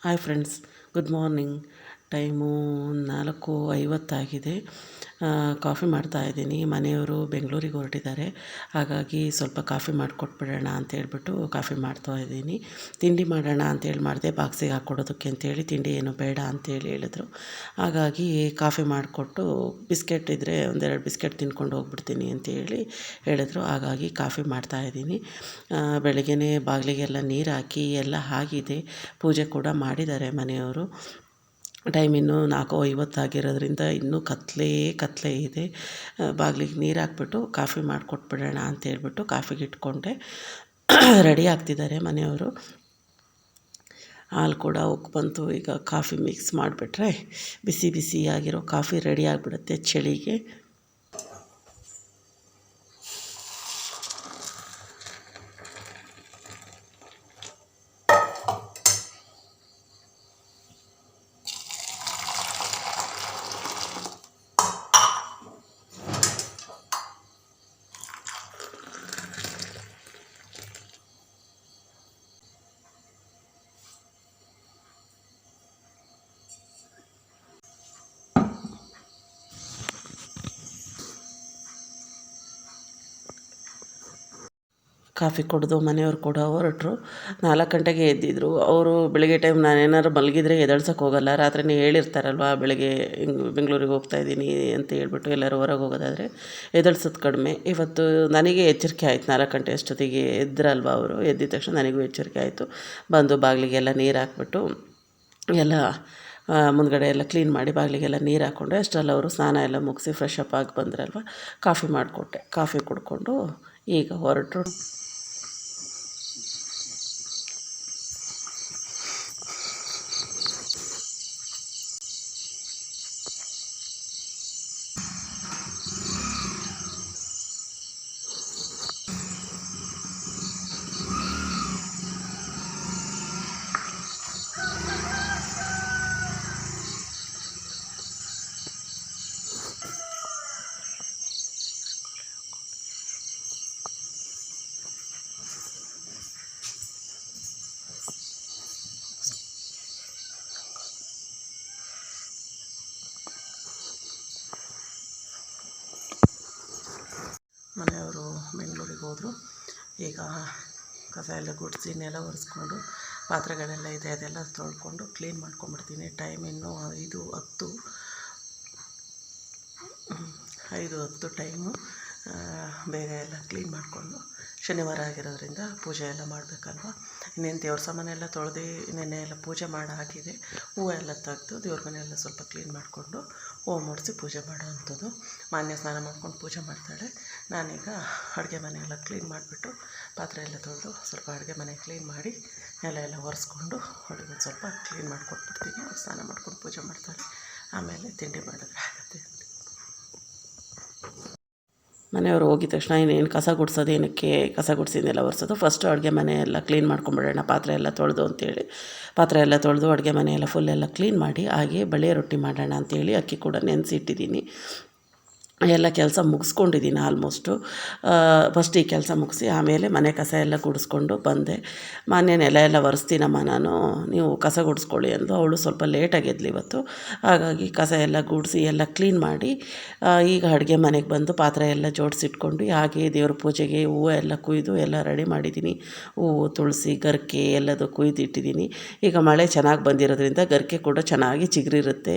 Hi friends, good morning. Time 4:50 coffee ಮಾಡ್ತಾಯಿದ್ದೀನಿ. ಮನೆಯವರು ಬೆಂಗಳೂರಿಗೆ ಹೊರಟಿದ್ದಾರೆ, ಹಾಗಾಗಿ ಸ್ವಲ್ಪ ಕಾಫಿ ಮಾಡಿಕೊಟ್ಬಿಡೋಣ ಅಂತೇಳ್ಬಿಟ್ಟು ಕಾಫಿ ಮಾಡ್ತಾಯಿದ್ದೀನಿ. ತಿಂಡಿ ಮಾಡೋಣ ಅಂತೇಳಿ ಮಾಡಿದೆ, ಬಾಕ್ಸಿಗೆ ಹಾಕ್ಕೊಡೋದಕ್ಕೆ ಅಂತೇಳಿ. ತಿಂಡಿ ಏನು ಬೇಡ ಅಂತೇಳಿ ಹೇಳಿದ್ರು, ಹಾಗಾಗಿ ಕಾಫಿ ಮಾಡಿಕೊಟ್ಟು ಬಿಸ್ಕೆಟ್ ಇದ್ದರೆ ಒಂದೆರಡು ಬಿಸ್ಕೆಟ್ ತಿನ್ಕೊಂಡು ಹೋಗ್ಬಿಡ್ತೀನಿ ಅಂತೇಳಿ ಹೇಳಿದ್ರು. ಹಾಗಾಗಿ ಕಾಫಿ ಮಾಡ್ತಾಯಿದ್ದೀನಿ. ಬೆಳಗ್ಗೆನೇ ಬಾಗಿಲಿಗೆಲ್ಲ ನೀರು ಹಾಕಿ ಎಲ್ಲ ಆಗಿದೆ. ಪೂಜೆ ಕೂಡ ಮಾಡಿದ್ದಾರೆ ಮನೆಯವರು. ಟೈಮ್ ಇನ್ನೂ 4:50 ಆಗಿರೋದ್ರಿಂದ ಇನ್ನೂ ಕತ್ತಲೆ ಇದೆ. ಬಾಗಿಲಿಗೆ ನೀರು ಹಾಕ್ಬಿಟ್ಟು ಕಾಫಿ ಮಾಡಿಕೊಟ್ಬಿಡೋಣ ಅಂತೇಳ್ಬಿಟ್ಟು ಕಾಫಿಗೆ ಇಟ್ಕೊಂಡೆ. ರೆಡಿ ಆಗ್ತಿದ್ದಾರೆ ಮನೆಯವರು. ಹಾಲು ಕೂಡ ಉಕ್ಕಿ ಬಂತು. ಈಗ ಕಾಫಿ ಮಿಕ್ಸ್ ಮಾಡಿಬಿಟ್ರೆ ಬಿಸಿ ಬಿಸಿಯಾಗಿರೋ ಕಾಫಿ ರೆಡಿ ಆಗಿಬಿಡುತ್ತೆ ಚಳಿಗೆ. ಕಾಫಿ ಕುಡಿದು ಮನೆಯವ್ರು ಕೂಡ ಹೊರಟರು. 4 ಗಂಟೆಗೆ ಎದ್ದಿದ್ರು ಅವರು. ಬೆಳಗ್ಗೆ ಟೈಮ್ ನಾನೇನಾದ್ರು ಮಲಗಿದ್ರೆ ಎದ್ದೇಳ್ಸೋಕೆ ಹೋಗಲ್ಲ. ರಾತ್ರಿನೇ ಹೇಳಿರ್ತಾರಲ್ವ, ಬೆಳಗ್ಗೆ ಬೆಂಗಳೂರಿಗೆ ಹೋಗ್ತಾಯಿದ್ದೀನಿ ಅಂತ ಹೇಳ್ಬಿಟ್ಟು ಎಲ್ಲರೂ ಹೊರಗೆ ಹೋಗೋದಾದರೆ ಎದ್ದೇಳ್ಸೋದು ಕಡಿಮೆ. ಇವತ್ತು ನನಗೆ ಎಚ್ಚರಿಕೆ ಆಯಿತು. 4 ಗಂಟೆ ಅಷ್ಟೊತ್ತಿಗೆ ಎದ್ರಲ್ವ ಅವರು. ಎದ್ದಿದ ತಕ್ಷಣ ನನಗೂ ಎಚ್ಚರಿಕೆ ಆಯಿತು. ಬಂದು ಬಾಗಿಲಿಗೆಲ್ಲ ನೀರು ಹಾಕ್ಬಿಟ್ಟು ಎಲ್ಲ ಮುಂದ್ಗಡೆ ಎಲ್ಲ ಕ್ಲೀನ್ ಮಾಡಿ ಬಾಗಿಲಿಗೆಲ್ಲ ನೀರು ಹಾಕ್ಕೊಂಡೆ. ಅಷ್ಟರಲ್ಲಿ ಅವರು ಸ್ನಾನ ಎಲ್ಲ ಮುಗಿಸಿ ಫ್ರೆಶ್ ಅಪ್ ಆಗಿ ಬಂದ್ರಲ್ವ, ಕಾಫಿ ಮಾಡಿಕೊಟ್ಟೆ. ಕಾಫಿ ಕುಡ್ಕೊಂಡು ಈಗ ಹೊರಟರು. ಮನೆಯವರು ಬೆಂಗಳೂರಿಗೆ ಹೋದರು. ಈಗ ಕಸ ಎಲ್ಲ ಗುಡಿಸಿ ನೆಲ ಒರೆಸ್ಕೊಂಡು ಪಾತ್ರೆಗಳೆಲ್ಲ ಇದೆ ಅದೆಲ್ಲ ತೊಳ್ಕೊಂಡು ಕ್ಲೀನ್ ಮಾಡ್ಕೊಂಬಿಡ್ತೀನಿ. ಟೈಮ್ ಇನ್ನೂ 5:10 ಟೈಮು. ಬೇಗ ಎಲ್ಲ ಕ್ಲೀನ್ ಮಾಡಿಕೊಂಡು, ಶನಿವಾರ ಆಗಿರೋದ್ರಿಂದ ಪೂಜೆ ಎಲ್ಲ ಮಾಡಬೇಕಲ್ವ. ಇನ್ನೇನು ದೇವ್ರ ಸಾಮಾನೆಲ್ಲ ತೊಳೆದು ನೆನ್ನೆ ಎಲ್ಲ ಪೂಜೆ ಮಾಡಿ ಹಾಕಿದೆ. ಹೂವು ಎಲ್ಲ ತೆಗೆದು ದೇವ್ರ ಮನೆಯೆಲ್ಲ ಸ್ವಲ್ಪ ಕ್ಲೀನ್ ಮಾಡಿಕೊಂಡು ಹೂವು ಮುಡಿಸಿ ಪೂಜೆ ಮಾಡೋ ಅಂಥದ್ದು. ಮಾನ್ಯ ಸ್ನಾನ ಮಾಡ್ಕೊಂಡು ಪೂಜೆ ಮಾಡ್ತಾಳೆ. ನಾನೀಗ ಅಡುಗೆ ಮನೆಯೆಲ್ಲ ಕ್ಲೀನ್ ಮಾಡಿಬಿಟ್ಟು ಪಾತ್ರೆ ಎಲ್ಲ ತೊಳೆದು ಸ್ವಲ್ಪ ಅಡುಗೆ ಮನೆ ಕ್ಲೀನ್ ಮಾಡಿ ಎಲ್ಲ ಒರೆಸ್ಕೊಂಡು ಅಡುಗೆ ಸ್ವಲ್ಪ ಕ್ಲೀನ್ ಮಾಡಿಕೊಟ್ಬಿಡ್ತೀನಿ. ಸ್ನಾನ ಮಾಡ್ಕೊಂಡು ಪೂಜೆ ಮಾಡ್ತಾಳೆ. ಆಮೇಲೆ ತಿಂಡಿ ಮಾಡಿದ್ರೆ ಆಗುತ್ತೆ. ಮನೆಯವರು ಹೋಗಿದ ತಕ್ಷಣ ಇನ್ನೇನು ಕಸ ಗುಡಿಸೋದು, ಏನಕ್ಕೆ ಕಸ ಗುಡಿಸಿದ್ದೆಲ್ಲ ಒರೆಸೋದು. ಫಸ್ಟು ಅಡುಗೆ ಮನೆ ಎಲ್ಲ ಕ್ಲೀನ್ ಮಾಡ್ಕೊಂಬಿಡೋಣ ಪಾತ್ರೆ ಎಲ್ಲ ತೊಳೆದು ಅಂತೇಳಿ ಪಾತ್ರೆ ಎಲ್ಲ ತೊಳೆದು ಅಡುಗೆ ಮನೆ ಎಲ್ಲ ಫುಲ್ ಎಲ್ಲ ಕ್ಲೀನ್ ಮಾಡಿ ಹಾಗೆ ಬಳೆ ರೊಟ್ಟಿ ಮಾಡೋಣ ಅಂತೇಳಿ ಅಕ್ಕಿ ಕೂಡ ನೆನೆಸಿಟ್ಟಿದ್ದೀನಿ. ಎಲ್ಲ ಕೆಲಸ ಮುಗಿಸ್ಕೊಂಡಿದ್ದೀನಿ ಆಲ್ಮೋಸ್ಟು. ಫಸ್ಟ್ ಈ ಕೆಲಸ ಮುಗಿಸಿ ಆಮೇಲೆ ಮನೆ ಕಸ ಎಲ್ಲ ಗುಡಿಸ್ಕೊಂಡು ಬಂದೆ. ಮಾನ್ಯ ನೆಲ ಎಲ್ಲ ಒರೆಸ್ತೀನಮ್ಮ ನಾನು, ನೀವು ಕಸ ಗುಡಿಸ್ಕೊಳ್ಳಿ ಅಂದು. ಅವಳು ಸ್ವಲ್ಪ ಲೇಟಾಗಿ ಎದ್ಲು ಇವತ್ತು. ಹಾಗಾಗಿ ಕಸ ಎಲ್ಲ ಗುಡಿಸಿ ಎಲ್ಲ ಕ್ಲೀನ್ ಮಾಡಿ ಈಗ ಅಡುಗೆ ಮನೆಗೆ ಬಂದು ಪಾತ್ರೆ ಎಲ್ಲ ಜೋಡಿಸಿಟ್ಕೊಂಡು ಹಾಗೆ ದೇವ್ರ ಪೂಜೆಗೆ ಹೂವು ಎಲ್ಲ ಕುಯ್ದು ಎಲ್ಲ ರೆಡಿ ಮಾಡಿದ್ದೀನಿ. ಹೂವು, ತುಳಸಿ, ಗರಿಕೆ ಎಲ್ಲದು ಕುಯ್ದಿಟ್ಟಿದ್ದೀನಿ. ಈಗ ಮಳೆ ಚೆನ್ನಾಗಿ ಬಂದಿರೋದ್ರಿಂದ ಗರಿಕೆ ಕೂಡ ಚೆನ್ನಾಗಿ ಚಿಗುರಿರುತ್ತೆ.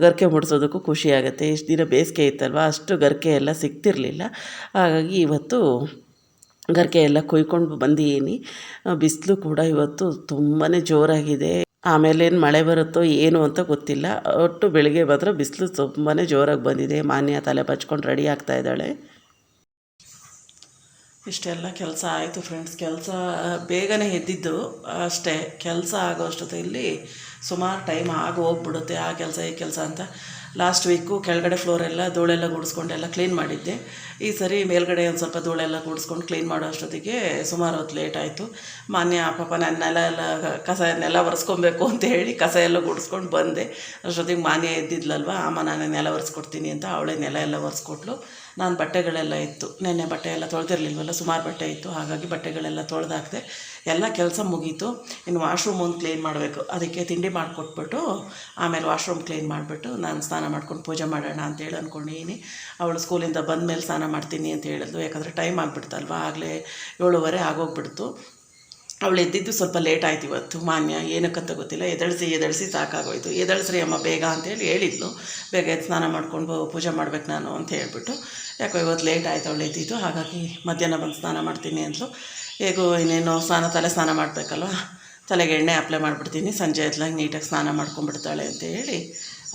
ಗರಿಕೆ ಮುಡಿಸೋದಕ್ಕೂ ಖುಷಿಯಾಗುತ್ತೆ. ಇಷ್ಟು ದಿನ ಬೇಸಿಗೆ ಇತ್ತಲ್ವ, ಅಷ್ಟು ಗರಿಕೆ ಎಲ್ಲ ಸಿಗ್ತಿರಲಿಲ್ಲ. ಹಾಗಾಗಿ ಇವತ್ತು ಗರಿಕೆ ಎಲ್ಲ ಕೊಯ್ಕೊಂಡು ಬಂದಿದ್ದೀನಿ. ಬಿಸಿಲು ಕೂಡ ಇವತ್ತು ತುಂಬಾ ಜೋರಾಗಿದೆ. ಆಮೇಲೇನು ಮಳೆ ಬರುತ್ತೋ ಏನು ಅಂತ ಗೊತ್ತಿಲ್ಲ. ಒಟ್ಟು ಬೆಳಿಗ್ಗೆ ಮಾತ್ರ ಬಿಸಿಲು ತುಂಬಾ ಜೋರಾಗಿ ಬಂದಿದೆ. ಮಾನ್ಯ ತಲೆ ಬಚ್ಕೊಂಡು ರೆಡಿ ಆಗ್ತಾಯಿದ್ದಾಳೆ. ಇಷ್ಟೆಲ್ಲ ಕೆಲಸ ಆಯಿತು ಫ್ರೆಂಡ್ಸ್. ಕೆಲಸ ಬೇಗನೆ ಎದ್ದಿದ್ದು ಅಷ್ಟೇ. ಕೆಲಸ ಆಗೋ ಅಷ್ಟೊತ್ತಿಗೆ ಸುಮಾರು ಟೈಮ್ ಆಗಿ ಹೋಗ್ಬಿಡುತ್ತೆ. ಆ ಕೆಲಸ ಈ ಕೆಲಸ ಅಂತ. ಲಾಸ್ಟ್ ವೀಕು ಕೆಳಗಡೆ ಫ್ಲೋರೆಲ್ಲ ಧೂಳೆಲ್ಲ ಗುಡಿಸ್ಕೊಂಡೆಲ್ಲ ಕ್ಲೀನ್ ಮಾಡಿದ್ದೆ. ಈ ಸರಿ ಮೇಲ್ಗಡೆ ಒಂದು ಸ್ವಲ್ಪ ಧೂಳೆಲ್ಲ ಗುಡಿಸ್ಕೊಂಡು ಕ್ಲೀನ್ ಮಾಡೋ ಅಷ್ಟೊತ್ತಿಗೆ ಸುಮಾರು ಹೊತ್ತು ಲೇಟ್ ಆಯಿತು. ಮಾನ್ಯ ಪಾಪ ನಾನು ನೆಲ ಒರೆಸ್ಕೊಬೇಕು ಅಂತ ಹೇಳಿ ಕಸ ಎಲ್ಲ ಗುಡಿಸ್ಕೊಂಡು ಬಂದೆ. ಅಷ್ಟೊತ್ತಿಗೆ ಮಾನ್ಯ ಎದ್ದಿದ್ಲಲ್ವ, ಅಮ್ಮ ನಾನು ನೆಲ ಒರೆಸ್ಕೊಡ್ತೀನಿ ಅಂತ ಅವಳೇ ನೆಲ ಎಲ್ಲ ಒರೆಸ್ಕೊಟ್ಲು. ನಾನು ಬಟ್ಟೆಗಳೆಲ್ಲ ಇತ್ತು, ನೆನ್ನೆ ಬಟ್ಟೆ ಎಲ್ಲ ತೊಳೆದಿರಲಿಲ್ವಲ್ಲ, ಸುಮಾರು ಬಟ್ಟೆ ಇತ್ತು. ಹಾಗಾಗಿ ಬಟ್ಟೆಗಳೆಲ್ಲ ತೊಳೆದಾಕಿದೆ. ಎಲ್ಲ ಕೆಲಸ ಮುಗೀತು. ಇನ್ನು ವಾಶ್ರೂಮ್ ಒಂದು ಕ್ಲೀನ್ ಮಾಡಬೇಕು. ಅದಕ್ಕೆ ತಿಂಡಿ ಮಾಡಿಕೊಟ್ಬಿಟ್ಟು ಆಮೇಲೆ ವಾಶ್ರೂಮ್ ಕ್ಲೀನ್ ಮಾಡಿಬಿಟ್ಟು ನಾನು ಸ್ನಾನ ಮಾಡ್ಕೊಂಡು ಪೂಜೆ ಮಾಡೋಣ ಅಂತೇಳಿ ಅಂದ್ಕೊಂಡಿದ್ದೀನಿ. ಅವಳು ಸ್ಕೂಲಿಂದ ಬಂದಮೇಲೆ ಸ್ನಾನ ಮಾಡ್ತೀನಿ ಅಂತ ಹೇಳಿದ್ಲು. ಯಾಕಂದರೆ ಟೈಮ್ ಆಗಿಬಿಡ್ತಲ್ವ, ಆಗಲೇ 7:15 ಆಗೋಗ್ಬಿಡ್ತು. ಅವಳು ಎದ್ದಿದ್ದು ಸ್ವಲ್ಪ ಲೇಟ್ ಆಯ್ತು ಇವತ್ತು. ಮಾನ್ಯ ಏನಕ್ಕಂತ ಗೊತ್ತಿಲ್ಲ, ಎದಳಿಸಿ ಸಾಕಾಗೋಯ್ತು. ಎದಳಿಸ್ರಿ ಅಮ್ಮ ಬೇಗ ಅಂತೇಳಿ ಹೇಳಿದ್ಲು. ಬೇಗ ಎದ್ದು ಸ್ನಾನ ಮಾಡ್ಕೊಂಡು ಪೂಜೆ ಮಾಡ್ಬೇಕು ನಾನು ಅಂತ ಹೇಳ್ಬಿಟ್ಟು, ಯಾಕೋ ಇವತ್ತು ಲೇಟ್ ಆಯಿತು ಅವಳು ಎದ್ದಿದ್ದು. ಹಾಗಾಗಿ ಮಧ್ಯಾಹ್ನ ಬಂದು ಸ್ನಾನ ಮಾಡ್ತೀನಿ ಅಂತಲೂ. ಹೇಗೋ ಇನ್ನೇನು ತಲೆ ಸ್ನಾನ ಮಾಡಬೇಕಲ್ವ, ತಲೆಗೆ ಎಣ್ಣೆ ಅಪ್ಲೈ ಮಾಡಿಬಿಡ್ತೀನಿ. ಸಂಜೆ ಎದ್ಲಾಗ ನೀಟಾಗಿ ಸ್ನಾನ ಮಾಡ್ಕೊಂಡ್ಬಿಡ್ತಾಳೆ ಅಂತ ಹೇಳಿ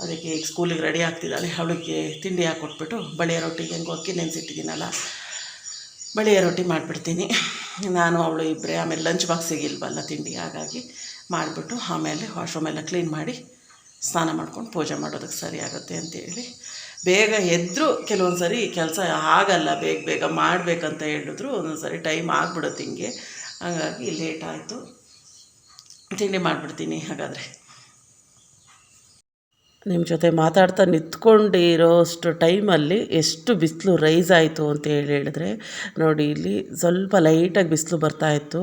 ಅದಕ್ಕೆ ಈಗ ಸ್ಕೂಲಿಗೆ ರೆಡಿ ಆಗ್ತಿದ್ದಾಳೆ. ಅವಳಿಗೆ ತಿಂಡಿ ಹಾಕ್ಕೊಟ್ಬಿಟ್ಟು ಬಳಿಯ ರೊಟ್ಟಿಗೆ ಹೆಂಗೋ ಅಕ್ಕಿ ನೆನೆಸಿಟ್ಟಿದ್ದೀನಲ್ಲ, ಬಳಿಯ ರೊಟ್ಟಿ ಮಾಡಿಬಿಡ್ತೀನಿ. ನಾನು ಅವಳು ಇಬ್ಬರೇ. ಆಮೇಲೆ ಲಂಚ್ ಬಾಕ್ಸಿಗೆ ಇಲ್ವಲ್ಲ ತಿಂಡಿ, ಹಾಗಾಗಿ ಮಾಡಿಬಿಟ್ಟು ಆಮೇಲೆ ವಾಶ್ರೂಮ್ ಎಲ್ಲ ಕ್ಲೀನ್ ಮಾಡಿ ಸ್ನಾನ ಮಾಡ್ಕೊಂಡು ಪೂಜೆ ಮಾಡೋದಕ್ಕೆ ಸರಿ ಆಗುತ್ತೆ ಅಂತೇಳಿ ಬೇಗ ಎದ್ದರೂ ಕೆಲವೊಂದು ಸರಿ ಕೆಲಸ ಆಗಲ್ಲ, ಬೇಗ ಮಾಡಬೇಕಂತ ಹೇಳಿದ್ರು ಒಂದೊಂದು ಸರಿ ಟೈಮ್ ಆಗಿಬಿಡುತ್ತೆ ಹಿಂಗೆ. ಹಾಗಾಗಿ ಲೇಟ್ ಆಯಿತು. ತಿಂಡಿ ಮಾಡಿಬಿಡ್ತೀನಿ ಹಾಗಾದರೆ. ನಿಮ್ಮ ಜೊತೆ ಮಾತಾಡ್ತಾ ನಿಂತ್ಕೊಂಡಿರೋಷ್ಟು ಟೈಮಲ್ಲಿ ಎಷ್ಟು ಬಿಸಿಲು ರೈಸ್ ಆಯಿತು ಅಂತ ಹೇಳಿದ್ರೆ ನೋಡಿ, ಇಲ್ಲಿ ಸ್ವಲ್ಪ ಲೈಟಾಗಿ ಬಿಸಿಲು ಬರ್ತಾಯಿತ್ತು.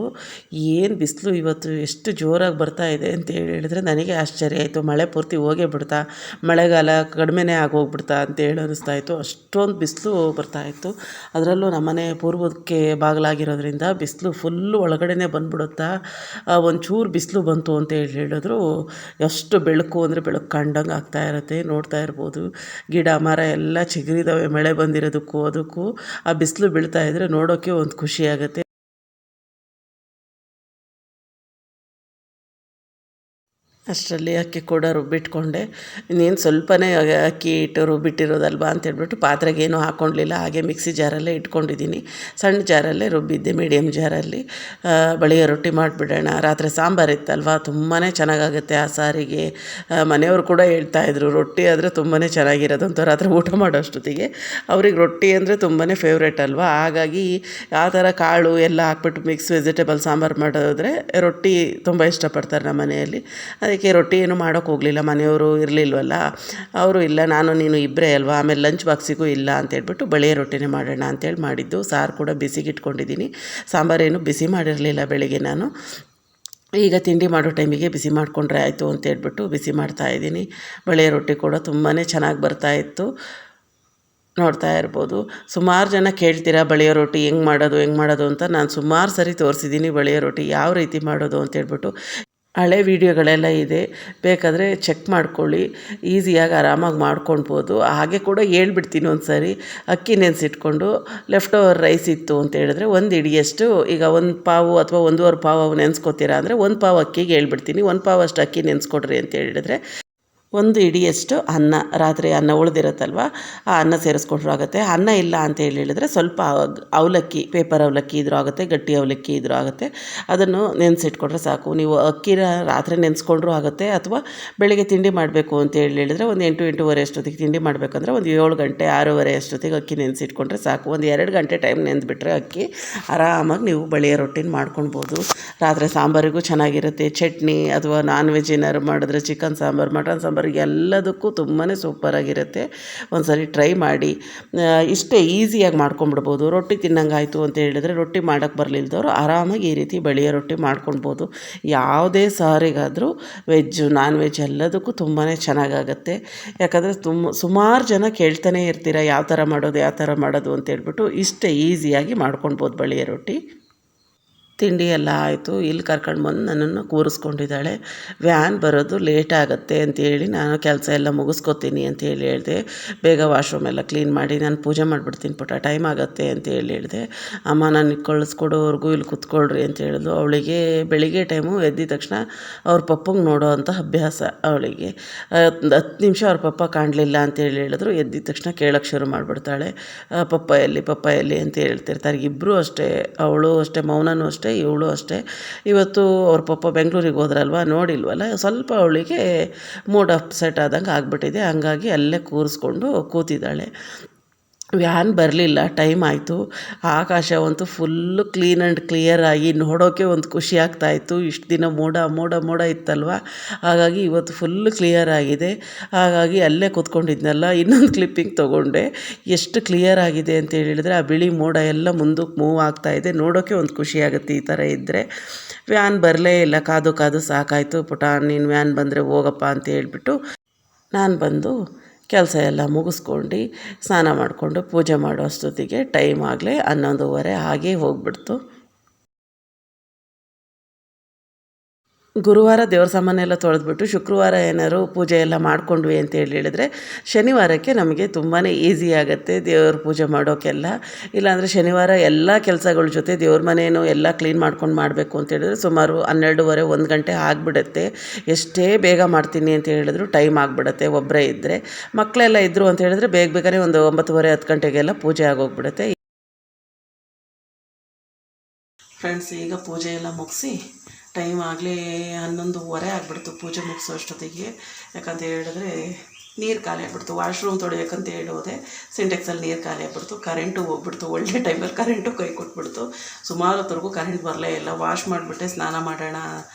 ಏನು ಬಿಸಿಲು ಇವತ್ತು ಎಷ್ಟು ಜೋರಾಗಿ ಬರ್ತಾಯಿದೆ ಅಂತ ಹೇಳಿದ್ರೆ ನನಗೆ ಆಶ್ಚರ್ಯ ಆಯಿತು. ಮಳೆ ಪೂರ್ತಿ ಹೋಗೇ ಬಿಡ್ತಾ, ಮಳೆಗಾಲ ಕಡಿಮೆನೇ ಆಗೋಗ್ಬಿಡ್ತಾ ಅಂತೇಳಿ ಅನ್ನಿಸ್ತಾಯಿತ್ತು. ಅಷ್ಟೊಂದು ಬಿಸಿಲು ಬರ್ತಾಯಿತ್ತು. ಅದರಲ್ಲೂ ನಮ್ಮನೆ ಪೂರ್ವಕ್ಕೆ ಬಾಗಿಲಾಗಿರೋದ್ರಿಂದ ಬಿಸಿಲು ಫುಲ್ಲು ಒಳಗಡೆನೇ ಬಂದ್ಬಿಡುತ್ತಾ. ಒಂಚೂರು ಬಿಸಿಲು ಬಂತು ಅಂತ ಹೇಳಿದ್ರು ಎಷ್ಟು ಬೆಳಕು ಅಂದರೆ ಬೆಳಕು ಕಂಡಂಗೆ ಆಗ್ತಾ ಇರುತ್ತೆ. ನೋಡ್ತಾ ಇರ್ಬೋದು, ಗಿಡ ಮರ ಎಲ್ಲ ಚಿಗುರಿದಾವೆ ಮಳೆ ಬಂದಿರೋದಕ್ಕೂ ಅದಕ್ಕೂ. ಆ ಬಿಸಿಲು ಬೀಳ್ತಾ ಇದ್ದರೆ ನೋಡೋಕ್ಕೆ ಒಂದು ಖುಷಿ ಆಗುತ್ತೆ. ಅಷ್ಟರಲ್ಲಿ ಅಕ್ಕಿ ಕೂಡ ರುಬ್ಬಿಟ್ಕೊಂಡೆ. ಇನ್ನೇನು ಸ್ವಲ್ಪನೇ ಅಕ್ಕಿ ಹಿಟ್ಟು ರುಬ್ಬಿಟ್ಟಿರೋದಲ್ವ ಅಂತೇಳ್ಬಿಟ್ಟು ಪಾತ್ರೆಗೇನು ಹಾಕ್ಕೊಳ್ಲಿಲ್ಲ, ಹಾಗೆ ಮಿಕ್ಸಿ ಜಾರಲ್ಲೇ ಇಟ್ಕೊಂಡಿದ್ದೀನಿ. ಸಣ್ಣ ಜಾರಲ್ಲೇ ರುಬ್ಬಿದ್ದೆ, ಮೀಡಿಯಮ್ ಜಾರಲ್ಲಿ. ಬಳಿಯ ರೊಟ್ಟಿ ಮಾಡಿಬಿಡೋಣ. ರಾತ್ರಿ ಸಾಂಬಾರು ಇತ್ತಲ್ವ, ತುಂಬಾ ಚೆನ್ನಾಗಾಗುತ್ತೆ ಆ ಸಾರಿಗೆ. ಮನೆಯವರು ಕೂಡ ಹೇಳ್ತಾಯಿದ್ರು ರೊಟ್ಟಿ ಆದರೆ ತುಂಬಾ ಚೆನ್ನಾಗಿರೋದು ಅಂತ. ರಾತ್ರಿ ಊಟ ಮಾಡೋ ಅಷ್ಟೊತ್ತಿಗೆ ಅವ್ರಿಗೆ ರೊಟ್ಟಿ ಅಂದರೆ ತುಂಬಾ ಫೇವ್ರೇಟ್ ಅಲ್ವ. ಹಾಗಾಗಿ ಆ ಥರ ಕಾಳು ಎಲ್ಲ ಹಾಕ್ಬಿಟ್ಟು ಮಿಕ್ಸ್ ವೆಜಿಟೇಬಲ್ ಸಾಂಬಾರು ಮಾಡಿದ್ರೆ ರೊಟ್ಟಿ ತುಂಬ ಇಷ್ಟಪಡ್ತಾರೆ ನಮ್ಮ ಮನೆಯಲ್ಲಿ. ಅದಕ್ಕೆ ರೊಟ್ಟಿ ಏನು ಮಾಡೋಕ್ಕೆ ಹೋಗಲಿಲ್ಲ, ಮನೆಯವರು ಇರಲಿಲ್ವಲ್ಲ. ಅವರು ಇಲ್ಲ ನಾನು ನೀನು ಇಬ್ಬರೇ ಅಲ್ವಾ, ಆಮೇಲೆ ಲಂಚ್ ಬಾಕ್ಸಿಗೂ ಇಲ್ಲ ಅಂತೇಳ್ಬಿಟ್ಟು ಬಳಿಯ ರೊಟ್ಟಿನೇ ಮಾಡೋಣ ಅಂತೇಳಿ ಮಾಡಿದ್ದು. ಸಾರು ಕೂಡ ಬಿಸಿಗೆ ಇಟ್ಕೊಂಡಿದ್ದೀನಿ. ಸಾಂಬಾರೇನು ಬಿಸಿ ಮಾಡಿರಲಿಲ್ಲ ಬೆಳಿಗ್ಗೆ ನಾನು. ಈಗ ತಿಂಡಿ ಮಾಡೋ ಟೈಮಿಗೆ ಬಿಸಿ ಮಾಡಿಕೊಂಡ್ರೆ ಆಯಿತು ಅಂತೇಳ್ಬಿಟ್ಟು ಬಿಸಿ ಮಾಡ್ತಾಯಿದ್ದೀನಿ. ಬಳಿಯ ರೊಟ್ಟಿ ಕೂಡ ತುಂಬಾ ಚೆನ್ನಾಗಿ ಬರ್ತಾಯಿತ್ತು. ನೋಡ್ತಾ ಇರ್ಬೋದು. ಸುಮಾರು ಜನ ಕೇಳ್ತೀರಾ ಬಳಿಯ ರೊಟ್ಟಿ ಹೆಂಗೆ ಮಾಡೋದು ಅಂತ. ನಾನು ಸುಮಾರು ಸರಿ ತೋರಿಸಿದ್ದೀನಿ ಬಳಿಯ ರೊಟ್ಟಿ ಯಾವ ರೀತಿ ಮಾಡೋದು ಅಂತೇಳ್ಬಿಟ್ಟು. ಹಳೆ ವೀಡಿಯೋಗಳೆಲ್ಲ ಇದೆ, ಬೇಕಾದರೆ ಚೆಕ್ ಮಾಡ್ಕೊಳ್ಳಿ. ಈಸಿಯಾಗಿ ಆರಾಮಾಗಿ ಮಾಡ್ಕೊಳ್ಬೋದು. ಹಾಗೆ ಕೂಡ ಹೇಳ್ಬಿಡ್ತೀನಿ ಒಂದು ಸರಿ. ಅಕ್ಕಿ ನೆನೆಸಿಟ್ಕೊಂಡು ಲೆಫ್ಟ್ ಓವರ್ ರೈಸ್ ಇತ್ತು ಅಂತ ಹೇಳಿದ್ರೆ ಒಂದು ಹಿಡಿಯಷ್ಟು, ಈಗ 1 ಪಾವು ಅಥವಾ 1.5 ಪಾವು ನೆನೆಸ್ಕೊತೀರಾ ಅಂದರೆ 1 ಪಾವು ಅಕ್ಕಿಗೆ ಹೇಳ್ಬಿಡ್ತೀನಿ. 1 ಪಾವು ಅಷ್ಟು ಅಕ್ಕಿ ನೆನೆಸ್ಕೊಡ್ರಿ ಅಂತ ಹೇಳಿದ್ರೆ 1 ಹಿಡಿಯಷ್ಟು ಅನ್ನ, ರಾತ್ರಿ ಅನ್ನ ಉಳಿದಿರುತ್ತಲ್ವ, ಆ ಅನ್ನ ಸೇರಿಸ್ಕೊಂಡ್ರೂ ಆಗುತ್ತೆ. ಅನ್ನ ಇಲ್ಲ ಅಂತ ಹೇಳಿದ್ರೆ ಸ್ವಲ್ಪ ಅವಲಕ್ಕಿ, ಪೇಪರ್ ಅವಲಕ್ಕಿ ಇದ್ರೂ ಆಗುತ್ತೆ, ಗಟ್ಟಿ ಅವಲಕ್ಕಿ ಇದ್ರೂ ಆಗುತ್ತೆ. ಅದನ್ನು ನೆನೆಸಿಟ್ಕೊಂಡ್ರೆ ಸಾಕು. ನೀವು ಅಕ್ಕಿನ ರಾತ್ರಿ ನೆನೆಸ್ಕೊಂಡ್ರೂ ಆಗುತ್ತೆ, ಅಥವಾ ಬೆಳಿಗ್ಗೆ ತಿಂಡಿ ಮಾಡಬೇಕು ಅಂತ ಹೇಳಿದ್ರೆ ಒಂದು 8-8:30 ಅಷ್ಟೊತ್ತಿಗೆ ತಿಂಡಿ ಮಾಡಬೇಕಂದ್ರೆ ಒಂದು 7 ಗಂಟೆ 6:30 ಅಷ್ಟೊತ್ತಿಗೆ ಅಕ್ಕಿ ನೆನೆಸಿಟ್ಕೊಂಡ್ರೆ ಸಾಕು. ಒಂದು 2 ಗಂಟೆ ಟೈಮ್ ನೆನೆದ್ಬಿಟ್ರೆ ಅಕ್ಕಿ ಆರಾಮಾಗಿ ನೀವು ಬಳಿಯ ರೊಟ್ಟಿನ ಮಾಡ್ಕೊಳ್ಬೋದು. ರಾತ್ರಿ ಸಾಂಬಾರಿಗೂ ಚೆನ್ನಾಗಿರುತ್ತೆ. ಚಟ್ನಿ ಅಥವಾ ನಾನ್ ವೆಜ್ ಏನಾದ್ರು ಮಾಡಿದ್ರೆ ಚಿಕನ್ ಸಾಂಬಾರು, ಮಟನ್ ಸಾಂಬಾರು ಎಲ್ಲದಕ್ಕೂ ತುಂಬಾ ಸೂಪರಾಗಿರುತ್ತೆ. ಒಂದು ಸರಿ ಟ್ರೈ ಮಾಡಿ. ಇಷ್ಟೇ ಈಸಿಯಾಗಿ ಮಾಡ್ಕೊಂಬಿಡ್ಬೋದು. ರೊಟ್ಟಿ ತಿನ್ನಂಗಾಯಿತು ಅಂತ ಹೇಳಿದ್ರೆ, ರೊಟ್ಟಿ ಮಾಡೋಕ್ಕೆ ಬರಲಿಲ್ದವರು ಆರಾಮಾಗಿ ಈ ರೀತಿ ಬಳಿಯ ರೊಟ್ಟಿ ಮಾಡ್ಕೊಳ್ಬೋದು. ಯಾವುದೇ ಸಾರಿಗಾದರೂ ವೆಜ್ಜು ನಾನ್ ವೆಜ್ ಎಲ್ಲದಕ್ಕೂ ತುಂಬಾ ಚೆನ್ನಾಗಾಗತ್ತೆ. ಯಾಕಂದರೆ ಸುಮಾರು ಜನ ಕೇಳ್ತಾನೆ ಇರ್ತೀರ ಯಾವ ಥರ ಮಾಡೋದು ಅಂತೇಳ್ಬಿಟ್ಟು. ಇಷ್ಟೇ ಈಸಿಯಾಗಿ ಮಾಡ್ಕೊಳ್ಬೋದು ಬಳಿಯ ರೊಟ್ಟಿ. ತಿಂಡಿ ಎಲ್ಲ ಆಯಿತು. ಇಲ್ಲಿ ಕರ್ಕೊಂಡು ಬಂದು ನನ್ನನ್ನು ಕೂರಿಸ್ಕೊಂಡಿದ್ದಾಳೆ. ವ್ಯಾನ್ ಬರೋದು ಲೇಟ್ ಆಗುತ್ತೆ ಅಂತೇಳಿ ನಾನು ಕೆಲಸ ಎಲ್ಲ ಮುಗಿಸ್ಕೊತೀನಿ ಅಂತೇಳಿ ಹೇಳಿದೆ. ಬೇಗ ವಾಶ್ರೂಮ್ ಎಲ್ಲ ಕ್ಲೀನ್ ಮಾಡಿ ನಾನು ಪೂಜೆ ಮಾಡಿಬಿಡ್ತೀನಿ ಪುಟ್ಟ, ಟೈಮ್ ಆಗುತ್ತೆ ಅಂತೇಳಿ ಹೇಳಿದೆ. ಅಮ್ಮ ನಾನು ಕಳಿಸ್ಕೊಡೋವರೆಗೂ ಇಲ್ಲಿ ಕೂತ್ಕೊಳ್ರಿ ಅಂತ ಹೇಳಿದ್ಲು. ಅವಳಿಗೆ ಬೆಳಿಗ್ಗೆ ಟೈಮು ಎದ್ದಿದ ತಕ್ಷಣ ಅವ್ರ ಪಪ್ಪಂಗೆ ನೋಡೋ ಅಂಥ ಅಭ್ಯಾಸ ಅವಳಿಗೆ. 10 ನಿಮಿಷ ಅವ್ರ ಪಪ್ಪ ಕಾಣಲಿಲ್ಲ ಅಂತೇಳಿ ಹೇಳಿದ್ರು, ಎದ್ದಿದ ತಕ್ಷಣ ಕೇಳೋಕ್ಕೆ ಶುರು ಮಾಡಿಬಿಡ್ತಾಳೆ. ಪಪ್ಪ ಎಲ್ಲಿ ಅಂತ ಹೇಳ್ತಿರ್ತಾರೆ. ಇಬ್ಬರೂ ಅಷ್ಟೇ, ಅವಳು ಅಷ್ಟೇ, ಮೌನನೂ ಅಷ್ಟೇ, ಇವಳು ಅಷ್ಟೇ. ಇವತ್ತು ಅವ್ರ ಪಪ್ಪ ಬೆಂಗಳೂರಿಗೆ ಹೋದ್ರಲ್ವ, ನೋಡಿಲ್ವಲ್ಲ, ಸ್ವಲ್ಪ ಅವಳಿಗೆ ಮೂಡ್ ಅಪ್ಸೆಟ್ ಆದಂಗೆ ಆಗಿಬಿಟ್ಟಿದೆ. ಹಂಗಾಗಿ ಅಲ್ಲೇ ಕೂರಿಸ್ಕೊಂಡು ಕೂತಿದ್ದಾಳೆ. ವ್ಯಾನ್ ಬರಲಿಲ್ಲ, ಟೈಮ್ ಆಯಿತು. ಆಕಾಶವಂತೂ ಫುಲ್ಲು ಕ್ಲೀನ್ ಆ್ಯಂಡ್ ಕ್ಲಿಯರಾಗಿ ನೋಡೋಕ್ಕೆ ಒಂದು ಖುಷಿ ಆಗ್ತಾಯಿತ್ತು. ಇಷ್ಟು ದಿನ ಮೋಡ ಮೋಡ ಮೋಡ ಇತ್ತಲ್ವ, ಹಾಗಾಗಿ ಇವತ್ತು ಫುಲ್ಲು ಕ್ಲಿಯರ್ ಆಗಿದೆ. ಹಾಗಾಗಿ ಅಲ್ಲೇ ಕೂತ್ಕೊಂಡಿದ್ನಲ್ಲ, ಇನ್ನೊಂದು ಕ್ಲಿಪ್ಪಿಂಗ್ ತೊಗೊಂಡೆ. ಎಷ್ಟು ಕ್ಲಿಯರ್ ಆಗಿದೆ ಅಂತ ಹೇಳಿದರೆ ಆ ಬಿಳಿ ಮೋಡ ಎಲ್ಲ ಮುಂದಕ್ಕೆ ಮೂವ್ ಆಗ್ತಾಯಿದೆ. ನೋಡೋಕ್ಕೆ ಒಂದು ಖುಷಿ ಆಗುತ್ತೆ ಈ ಥರ ಇದ್ದರೆ. ವ್ಯಾನ್ ಬರಲೇ ಇಲ್ಲ, ಕಾದು ಕಾದು ಸಾಕಾಯಿತು. ಪುಟ ನೀನು ವ್ಯಾನ್ ಬಂದರೆ ಹೋಗಪ್ಪ ಅಂತ ಹೇಳ್ಬಿಟ್ಟು ನಾನು ಬಂದು ಕೆಲಸ ಎಲ್ಲ ಮುಗಿಸ್ಕೊಂಡು ಸ್ನಾನ ಮಾಡಿಕೊಂಡು ಪೂಜೆ ಮಾಡೋ ಅಷ್ಟೊತ್ತಿಗೆ ಟೈಮ್ ಆಗಲೇ 11:30 ಹಾಗೇ ಹೋಗ್ಬಿಡ್ತು. ಗುರುವಾರ ದೇವ್ರ ಸಾಮಾನೆಲ್ಲ ತೊಳೆದ್ಬಿಟ್ಟು ಶುಕ್ರವಾರ ಏನಾದ್ರು ಪೂಜೆ ಎಲ್ಲ ಮಾಡ್ಕೊಂಡ್ವಿ ಅಂತ ಹೇಳಿದರೆ ಶನಿವಾರಕ್ಕೆ ನಮಗೆ ತುಂಬಾ ಈಸಿ ಆಗುತ್ತೆ ದೇವ್ರ ಪೂಜೆ ಮಾಡೋಕ್ಕೆಲ್ಲ. ಇಲ್ಲಾಂದರೆ ಶನಿವಾರ ಎಲ್ಲ ಕೆಲಸಗಳ ಜೊತೆ ದೇವ್ರ ಮನೇನೂ ಎಲ್ಲ ಕ್ಲೀನ್ ಮಾಡ್ಕೊಂಡು ಮಾಡಬೇಕು ಅಂತ ಹೇಳಿದ್ರೆ ಸುಮಾರು 12:30 1 ಗಂಟೆ ಆಗಿಬಿಡುತ್ತೆ. ಎಷ್ಟೇ ಬೇಗ ಮಾಡ್ತೀನಿ ಅಂತ ಹೇಳಿದ್ರು ಟೈಮ್ ಆಗಿಬಿಡುತ್ತೆ ಒಬ್ಬರೇ ಇದ್ದರೆ. ಮಕ್ಕಳೆಲ್ಲ ಇದ್ದರು ಅಂತ ಹೇಳಿದ್ರೆ ಬೇಗ ಬೇಗನೆ ಒಂದು 9:30 10 ಗಂಟೆಗೆಲ್ಲ ಪೂಜೆ ಆಗೋಗ್ಬಿಡುತ್ತೆ. ಫ್ರೆಂಡ್ಸ್, ಈಗ ಪೂಜೆ ಎಲ್ಲ ಮುಗಿಸಿ ಟೈಮ್ ಆಗಲೇ 11:30 ಆಗಿಬಿಡ್ತು ಪೂಜೆ ಮುಗಿಸೋ ಅಷ್ಟೊತ್ತಿಗೆ. ಯಾಕಂತ ಹೇಳಿದ್ರೆ ನೀರು ಖಾಲಿ ಆಗಿಬಿಡ್ತು. ವಾಶ್ರೂಮ್ ತೊಳಿಬೇಕಂತ ಹೇಳಿ ಹೋದೆ, ಸಿಂಟೆಕ್ಸಲ್ಲಿ ನೀರು ಖಾಲಿ ಆಗಿಬಿಡ್ತು. ಕರೆಂಟು ಹೋಗ್ಬಿಡ್ತು. ಒಳ್ಳೆ ಟೈಮಲ್ಲಿ ಕರೆಂಟು ಕೈ ಕೊಟ್ಬಿಡ್ತು. ಸುಮಾರು ಹೊತ್ತವರೆಗೂ ಕರೆಂಟ್ ಬರಲೇ ಇಲ್ಲ. ವಾಶ್ ಮಾಡಿಬಿಟ್ಟೆ ಸ್ನಾನ ಮಾಡೋಣ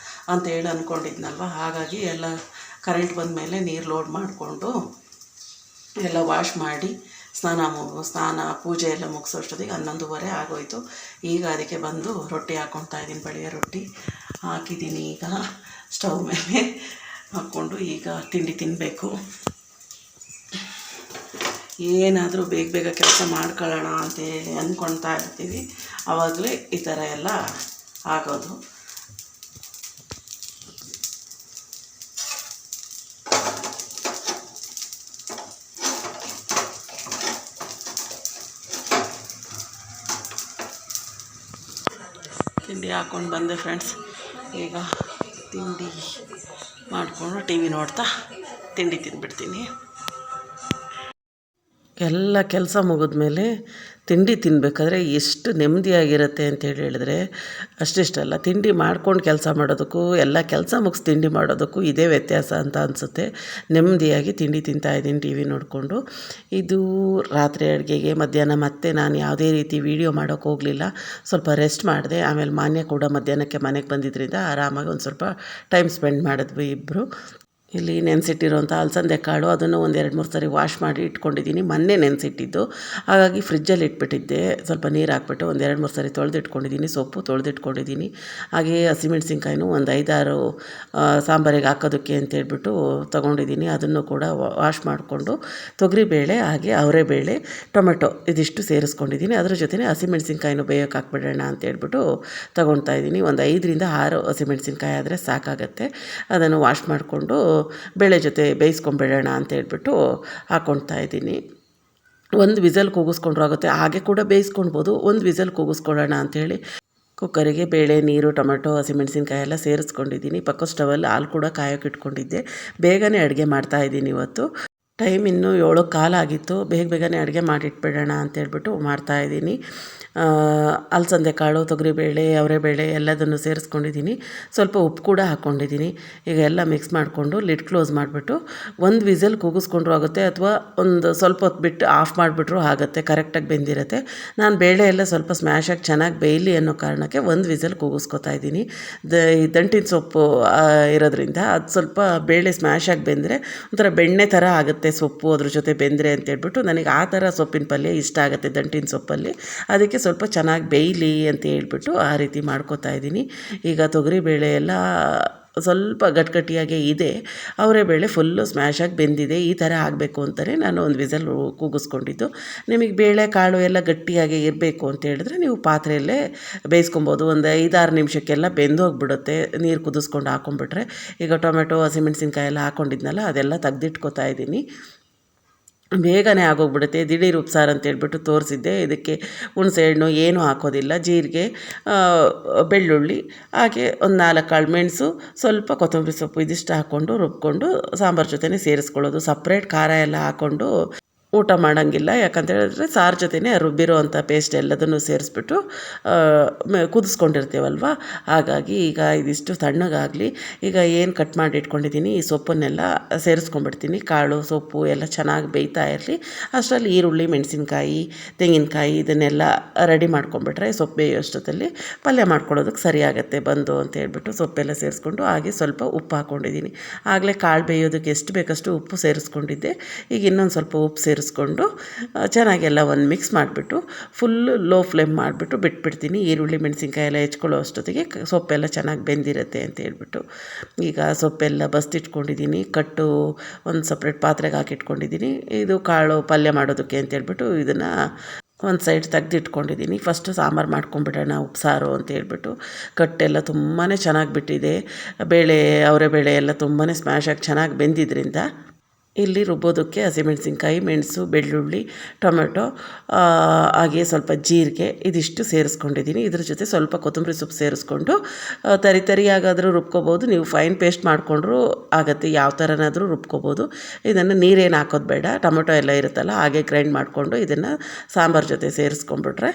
ಅಂತ ಹೇಳಿ ಅಂದ್ಕೊಂಡಿದ್ನಲ್ವ, ಹಾಗಾಗಿ ಎಲ್ಲ ಕರೆಂಟ್ ಬಂದ ಮೇಲೆ ನೀರು ಲೋಡ್ ಮಾಡಿಕೊಂಡು ಎಲ್ಲ ವಾಶ್ ಮಾಡಿ ಸ್ನಾನ ಪೂಜೆ ಎಲ್ಲ ಮುಗಿಸೋ ಅಷ್ಟೊತ್ತಿಗೆ 11:30 ಆಗೋಯಿತು. ಈಗ ಅದಕ್ಕೆ ಬಂದು ರೊಟ್ಟಿ ಹಾಕ್ಕೊಳ್ತಾ ಇದ್ದೀನಿ. ಬಳಿಯ ರೊಟ್ಟಿ ಹಾಕಿದ್ದೀನಿ. ಈಗ ಸ್ಟವ್ ಮೇಲೆ ಹಾಕ್ಕೊಂಡು ಈಗ ತಿಂಡಿ ತಿನ್ನಬೇಕು. ಏನಾದರೂ ಬೇಗ ಬೇಗ ಕೆಲಸ ಮಾಡ್ಕೊಳ್ಳೋಣ ಅಂತೇಳಿ ಅಂದ್ಕೊಳ್ತಾ ಇರ್ತೀವಿ, ಆವಾಗಲೇ ಈ ಥರ ಎಲ್ಲ ಆಗೋದು. ತಿಂಡಿ ಹಾಕ್ಕೊಂಡು ಬಂದೆ ಫ್ರೆಂಡ್ಸ್. ಈಗ ತಿಂಡಿ ಮಾಡಿಕೊಂಡು ಟಿ ವಿ ನೋಡ್ತಾ ತಿಂಡಿ ತಿಂದ್ಬಿಡ್ತೀನಿ. ಎಲ್ಲ ಕೆಲಸ ಮುಗಿದ್ಮೇಲೆ ತಿಂಡಿ ತಿನ್ನಬೇಕಾದ್ರೆ ಎಷ್ಟು ನೆಮ್ಮದಿಯಾಗಿರುತ್ತೆ ಅಂತೇಳಿ ಹೇಳಿದ್ರೆ ಅಷ್ಟಿಷ್ಟಲ್ಲ. ತಿಂಡಿ ಮಾಡ್ಕೊಂಡು ಕೆಲಸ ಮಾಡೋದಕ್ಕೂ ಎಲ್ಲ ಕೆಲಸ ಮುಗಿಸಿ ತಿಂಡಿ ಮಾಡೋದಕ್ಕೂ ಇದೇ ವ್ಯತ್ಯಾಸ ಅಂತ ಅನಿಸುತ್ತೆ. ನೆಮ್ಮದಿಯಾಗಿ ತಿಂಡಿ ತಿಂತಾಯಿದ್ದೀನಿ ಟಿ ವಿ ನೋಡಿಕೊಂಡು. ಇದು ರಾತ್ರಿ ಅಡುಗೆಗೆ. ಮಧ್ಯಾಹ್ನ ಮತ್ತೆ ನಾನು ಯಾವುದೇ ರೀತಿ ವೀಡಿಯೋ ಮಾಡೋಕ್ಕೆ ಹೋಗಲಿಲ್ಲ, ಸ್ವಲ್ಪ ರೆಸ್ಟ್ ಮಾಡಿದೆ. ಆಮೇಲೆ ಮಾನ್ಯ ಕೂಡ ಮಧ್ಯಾಹ್ನಕ್ಕೆ ಮನೆಗೆ ಬಂದಿದ್ದರಿಂದ ಆರಾಮಾಗಿ ಒಂದು ಸ್ವಲ್ಪ ಟೈಮ್ ಸ್ಪೆಂಡ್ ಮಾಡಿದ್ವಿ ಇಬ್ಬರು. ಇಲ್ಲಿ ನೆನೆಸಿಟ್ಟಿರೋಂಥ ಅಲಸಂದೆ ಕಾಳು, ಅದನ್ನು ಒಂದು 2-3 ಸರಿ ವಾಶ್ ಮಾಡಿ ಇಟ್ಕೊಂಡಿದ್ದೀನಿ. ಮೊನ್ನೆ ನೆನೆಸಿಟ್ಟಿದ್ದು, ಹಾಗಾಗಿ ಫ್ರಿಜ್ಜಲ್ಲಿ ಇಟ್ಬಿಟ್ಟಿದ್ದೆ. ಸ್ವಲ್ಪ ನೀರು ಹಾಕ್ಬಿಟ್ಟು ಒಂದು 2-3 ಸರಿ ತೊಳೆದಿಟ್ಕೊಂಡಿದ್ದೀನಿ. ಸೊಪ್ಪು ತೊಳೆದಿಟ್ಕೊಂಡಿದ್ದೀನಿ. ಹಾಗೆಯೇ ಹಸಿಮೆಣ್ಸಿನ್ಕಾಯಿನೂ ಒಂದು 5-6 ಸಾಂಬಾರಿಗೆ ಹಾಕೋದಕ್ಕೆ ಅಂತೇಳ್ಬಿಟ್ಟು ತೊಗೊಂಡಿದ್ದೀನಿ. ಅದನ್ನು ಕೂಡ ವಾಶ್ ಮಾಡಿಕೊಂಡು ತೊಗರಿಬೇಳೆ ಹಾಗೆ ಅವರೆಬೇಳೆ ಟೊಮೆಟೊ ಇದಿಷ್ಟು ಸೇರಿಸ್ಕೊಂಡಿದ್ದೀನಿ. ಅದ್ರ ಜೊತೆನೇ ಹಸಿಮೆಣ್ಸಿನ್ಕಾಯಿನೂ ಬೇಯೋಕೆ ಹಾಕ್ಬಿಡೋಣ ಅಂತೇಳ್ಬಿಟ್ಟು ತೊಗೊಳ್ತಾ ಇದ್ದೀನಿ. ಒಂದು 5-6 ಹಸಿಮೆಣ್ಸಿನ್ಕಾಯಿ ಆದರೆ ಸಾಕಾಗತ್ತೆ. ಅದನ್ನು ವಾಶ್ ಮಾಡಿಕೊಂಡು ಬೇಳೆ ಜೊತೆ ಬೇಯಿಸ್ಕೊಂಬಿಡೋಣ ಅಂತ ಹೇಳ್ಬಿಟ್ಟು ಹಾಕ್ಕೊಳ್ತಾ ಇದ್ದೀನಿ. ಒಂದು ವಿಸಲ್ ಕೂಗಿಸ್ಕೊಂಡ್ರೂ ಆಗುತ್ತೆ, ಹಾಗೆ ಕೂಡ ಬೇಯಿಸ್ಕೊಳ್ಬೋದು. ಒಂದು ವಿಸಲ್ ಕೂಗಿಸ್ಕೊಳ್ಳೋಣ ಅಂಥೇಳಿ ಕುಕ್ಕರಿಗೆ ಬೇಳೆ, ನೀರು, ಟೊಮೆಟೊ, ಹಸಿಮೆಣ್ಸಿನ್ಕಾಯಿ ಎಲ್ಲ ಸೇರಿಸ್ಕೊಂಡಿದ್ದೀನಿ. ಪಕ್ಕದ ಸ್ಟವಲ್ಲಿ ಹಾಲು ಕೂಡ ಕಾಯೋಕೆ ಇಟ್ಕೊಂಡಿದ್ದೆ. ಬೇಗನೆ ಅಡುಗೆ ಮಾಡ್ತಾಯಿದ್ದೀನಿ ಇವತ್ತು. ಟೈಮ್ ಇನ್ನೂ 7:15 ಆಗಿತ್ತು. ಬೇಗನೆ ಅಡುಗೆ ಮಾಡಿಟ್ಬಿಡೋಣ ಅಂತೇಳ್ಬಿಟ್ಟು ಮಾಡ್ತಾಯಿದ್ದೀನಿ. ಅಲಸಂದೆ ಕಾಳು, ತೊಗರಿಬೇಳೆ, ಅವರೆಬೇಳೆ ಎಲ್ಲದನ್ನು ಸೇರಿಸ್ಕೊಂಡಿದ್ದೀನಿ. ಸ್ವಲ್ಪ ಉಪ್ಪು ಕೂಡ ಹಾಕ್ಕೊಂಡಿದ್ದೀನಿ. ಈಗ ಎಲ್ಲ ಮಿಕ್ಸ್ ಮಾಡಿಕೊಂಡು ಲಿಡ್ ಕ್ಲೋಸ್ ಮಾಡಿಬಿಟ್ಟು ಒಂದು ವಿಸಲ್ ಕೂಗಿಸ್ಕೊಂಡ್ರೂ ಆಗುತ್ತೆ, ಅಥವಾ ಒಂದು ಸ್ವಲ್ಪ ಹೊತ್ತು ಬಿಟ್ಟು ಆಫ್ ಮಾಡಿಬಿಟ್ರೂ ಆಗುತ್ತೆ. ಕರೆಕ್ಟಾಗಿ ಬೆಂದಿರುತ್ತೆ. ನಾನು ಬೇಳೆ ಎಲ್ಲ ಸ್ವಲ್ಪ ಸ್ಮ್ಯಾಶಾಗಿ ಚೆನ್ನಾಗಿ ಬೇಯಲಿ ಅನ್ನೋ ಕಾರಣಕ್ಕೆ ಒಂದು ವಿಸಲ್ ಕೂಗಿಸ್ಕೊತಾ ಇದ್ದೀನಿ. ಈ ದಂಟಿನ ಸೊಪ್ಪು ಇರೋದ್ರಿಂದ ಅದು ಸ್ವಲ್ಪ ಬೇಳೆ ಸ್ಮ್ಯಾಶಾಗಿ ಬೆಂದರೆ ಒಂಥರ ಬೆಣ್ಣೆ ಥರ ಆಗುತ್ತೆ ಸೊಪ್ಪು ಅದ್ರ ಜೊತೆ ಬೆಂದರೆ ಅಂತೇಳ್ಬಿಟ್ಟು. ನನಗೆ ಆ ಥರ ಸೊಪ್ಪಿನ ಪಲ್ಯ ಇಷ್ಟ ಆಗುತ್ತೆ ದಂಟಿನ ಸೊಪ್ಪಲ್ಲಿ. ಅದಕ್ಕೆ ಸ್ವಲ್ಪ ಚೆನ್ನಾಗಿ ಬೇಯಲಿ ಅಂತ ಹೇಳ್ಬಿಟ್ಟು ಆ ರೀತಿ ಮಾಡ್ಕೊತಾ ಇದ್ದೀನಿ. ಈಗ ತೊಗರಿಬೇಳೆ ಎಲ್ಲ ಸ್ವಲ್ಪ ಗಟ್ಟಿಯಾಗೇ ಇದೆ. ಅವರೆಬೇಳೆ ಫುಲ್ಲು ಸ್ಮ್ಯಾಶಾಗಿ ಬೆಂದಿದೆ. ಈ ಥರ ಆಗಬೇಕು ಅಂತಲೇ ನಾನು ಒಂದು ವಿಸಲ್ ಕೂಗಿಸ್ಕೊಂಡಿದ್ದು. ನಿಮಗೆ ಬೇಳೆ ಕಾಳು ಎಲ್ಲ ಗಟ್ಟಿಯಾಗಿ ಇರಬೇಕು ಅಂತ ಹೇಳಿದ್ರೆ ನೀವು ಪಾತ್ರೆಯಲ್ಲೇ ಬೇಯಿಸ್ಕೊಬೋದು. ಒಂದು 5-6 ನಿಮಿಷಕ್ಕೆಲ್ಲ ಬೆಂದೋಗಿಬಿಡುತ್ತೆ ನೀರು ಕುದಿಸ್ಕೊಂಡು ಹಾಕ್ಕೊಂಬಿಟ್ರೆ. ಈಗ ಟೊಮೆಟೊ, ಹಸಿಮೆಣ್ಸಿನ್ಕಾಯಿ ಎಲ್ಲ ಹಾಕ್ಕೊಂಡಿದ್ನಲ್ಲ, ಅದೆಲ್ಲ ತೆಗ್ದಿಟ್ಕೊತಾ ಇದ್ದೀನಿ. ಬೇಗನೆ ಆಗೋಗ್ಬಿಡುತ್ತೆ. ದಿಢೀರ್ ಉಪ್ಸಾರು ಅಂತೇಳ್ಬಿಟ್ಟು ತೋರಿಸಿದ್ದೆ. ಇದಕ್ಕೆ ಹುಣಸೆಹಣ್ಣು ಏನೂ ಹಾಕೋದಿಲ್ಲ. ಜೀರಿಗೆ, ಬೆಳ್ಳುಳ್ಳಿ, ಹಾಗೆ ಒಂದು 4 ಕಾಳು ಮೆಣಸು, ಸ್ವಲ್ಪ ಕೊತ್ತಂಬರಿ ಸೊಪ್ಪು ಇದಿಷ್ಟು ಹಾಕ್ಕೊಂಡು ರುಬ್ಕೊಂಡು ಸಾಂಬಾರು ಜೊತೆನೇ ಸೇರಿಸ್ಕೊಳ್ಳೋದು. ಸಪ್ರೇಟ್ ಖಾರ ಎಲ್ಲ ಹಾಕ್ಕೊಂಡು ಊಟ ಮಾಡೋಂಗಿಲ್ಲ. ಯಾಕಂತೇಳಿದ್ರೆ ಸಾರು ಜೊತೆನೇ ರುಬ್ಬಿರೋ ಅಂಥ ಪೇಸ್ಟ್ ಎಲ್ಲದನ್ನು ಸೇರಿಸ್ಬಿಟ್ಟು ಕುದಿಸ್ಕೊಂಡಿರ್ತೀವಲ್ವ, ಹಾಗಾಗಿ ಈಗ ಇದಿಷ್ಟು ತಣ್ಣಗಾಗಲಿ. ಈಗ ಏನು ಕಟ್ ಮಾಡಿ ಇಟ್ಕೊಂಡಿದ್ದೀನಿ ಈ ಸೊಪ್ಪನ್ನೆಲ್ಲ ಸೇರಿಸ್ಕೊಂಡ್ಬಿಡ್ತೀನಿ. ಕಾಳು ಸೊಪ್ಪು ಎಲ್ಲ ಚೆನ್ನಾಗಿ ಬೇಯ್ತಾ ಇರಲಿ. ಅಷ್ಟರಲ್ಲಿ ಈರುಳ್ಳಿ, ಮೆಣಸಿನ್ಕಾಯಿ, ತೆಂಗಿನಕಾಯಿ ಇದನ್ನೆಲ್ಲ ರೆಡಿ ಮಾಡ್ಕೊಂಬಿಟ್ರೆ ಸೊಪ್ಪು ಬೇಯೋಷ್ಟೊತ್ತಲ್ಲಿ ಪಲ್ಯ ಮಾಡ್ಕೊಳ್ಳೋದಕ್ಕೆ ಸರಿ ಆಗುತ್ತೆ ಬಂದು ಅಂತ ಹೇಳ್ಬಿಟ್ಟು ಸೊಪ್ಪೆಲ್ಲ ಸೇರಿಸ್ಕೊಂಡು ಹಾಗೆ ಸ್ವಲ್ಪ ಉಪ್ಪು ಹಾಕ್ಕೊಂಡಿದ್ದೀನಿ. ಆಗಲೇ ಕಾಳು ಬೇಯೋದಕ್ಕೆ ಎಷ್ಟು ಬೇಕಷ್ಟು ಉಪ್ಪು ಸೇರಿಸ್ಕೊಂಡಿದ್ದೆ. ಈಗ ಇನ್ನೊಂದು ಸ್ವಲ್ಪ ಉಪ್ಪು ಸೇರಿಸ್ಕೊಂಡು ಚೆನ್ನಾಗೆಲ್ಲ ಒಂದು ಮಿಕ್ಸ್ ಮಾಡಿಬಿಟ್ಟು ಫುಲ್ಲು ಲೋ ಫ್ಲೇಮ್ ಮಾಡಿಬಿಟ್ಟು ಬಿಟ್ಬಿಡ್ತೀನಿ. ಈರುಳ್ಳಿ ಮೆಣಸಿನ್ಕಾಯಿ ಎಲ್ಲ ಹೆಚ್ಕೊಳ್ಳೋ ಅಷ್ಟೊತ್ತಿಗೆ ಸೊಪ್ಪೆಲ್ಲ ಚೆನ್ನಾಗಿ ಬೆಂದಿರುತ್ತೆ ಅಂತ ಹೇಳ್ಬಿಟ್ಟು ಈಗ ಸೊಪ್ಪೆಲ್ಲ ಬಸ್ತಿಟ್ಕೊಂಡಿದ್ದೀನಿ. ಕಟ್ಟು ಒಂದು ಸಪ್ರೇಟ್ ಪಾತ್ರೆಗೆ ಹಾಕಿಟ್ಕೊಂಡಿದ್ದೀನಿ. ಇದು ಕಾಳು ಪಲ್ಯ ಮಾಡೋದಕ್ಕೆ ಅಂತೇಳ್ಬಿಟ್ಟು ಇದನ್ನು ಒಂದು ಸೈಡ್ ತೆಗ್ದಿಟ್ಕೊಂಡಿದ್ದೀನಿ. ಫಸ್ಟು ಸಾಂಬಾರು ಮಾಡ್ಕೊಂಬಿಡೋಣ ಉಪ್ಸಾರು ಅಂತ ಹೇಳ್ಬಿಟ್ಟು. ಕಟ್ಟೆಲ್ಲ ತುಂಬಾ ಚೆನ್ನಾಗಿ ಬಿಟ್ಟಿದೆ. ಬೇಳೆ ಅವರೆಬೇಳೆ ಎಲ್ಲ ತುಂಬಾ ಸ್ಮ್ಯಾಶಾಗಿ ಚೆನ್ನಾಗಿ ಬೆಂದಿದ್ದರಿಂದ ಇಲ್ಲಿ ರುಬ್ಬೋದಕ್ಕೆ ಹಸಿಮೆಣಸಿನ್ಕಾಯಿ, ಮೆಣಸು, ಬೆಳ್ಳುಳ್ಳಿ, ಟೊಮೆಟೊ, ಹಾಗೆ ಸ್ವಲ್ಪ ಜೀರಿಗೆ ಇದಿಷ್ಟು ಸೇರಿಸ್ಕೊಂಡಿದ್ದೀನಿ. ಇದ್ರ ಜೊತೆ ಸ್ವಲ್ಪ ಕೊತ್ತಂಬರಿ ಸೊಪ್ಪು ಸೇರಿಸ್ಕೊಂಡು ತರಿಯಾಗಾದರೂ ರುಬ್ಕೋಬೋದು. ನೀವು ಫೈನ್ ಪೇಸ್ಟ್ ಮಾಡಿಕೊಂಡ್ರೂ ಆಗುತ್ತೆ, ಯಾವ ಥರನಾದರೂ ರುಬ್ಕೋಬೋದು. ಇದನ್ನು ನೀರೇನು ಹಾಕೋದು ಬೇಡ, ಟೊಮೆಟೊ ಎಲ್ಲ ಇರುತ್ತಲ್ಲ ಹಾಗೆ ಗ್ರೈಂಡ್ ಮಾಡಿಕೊಂಡು ಇದನ್ನು ಸಾಂಬಾರು ಜೊತೆ ಸೇರಿಸ್ಕೊಂಡ್ಬಿಟ್ರೆ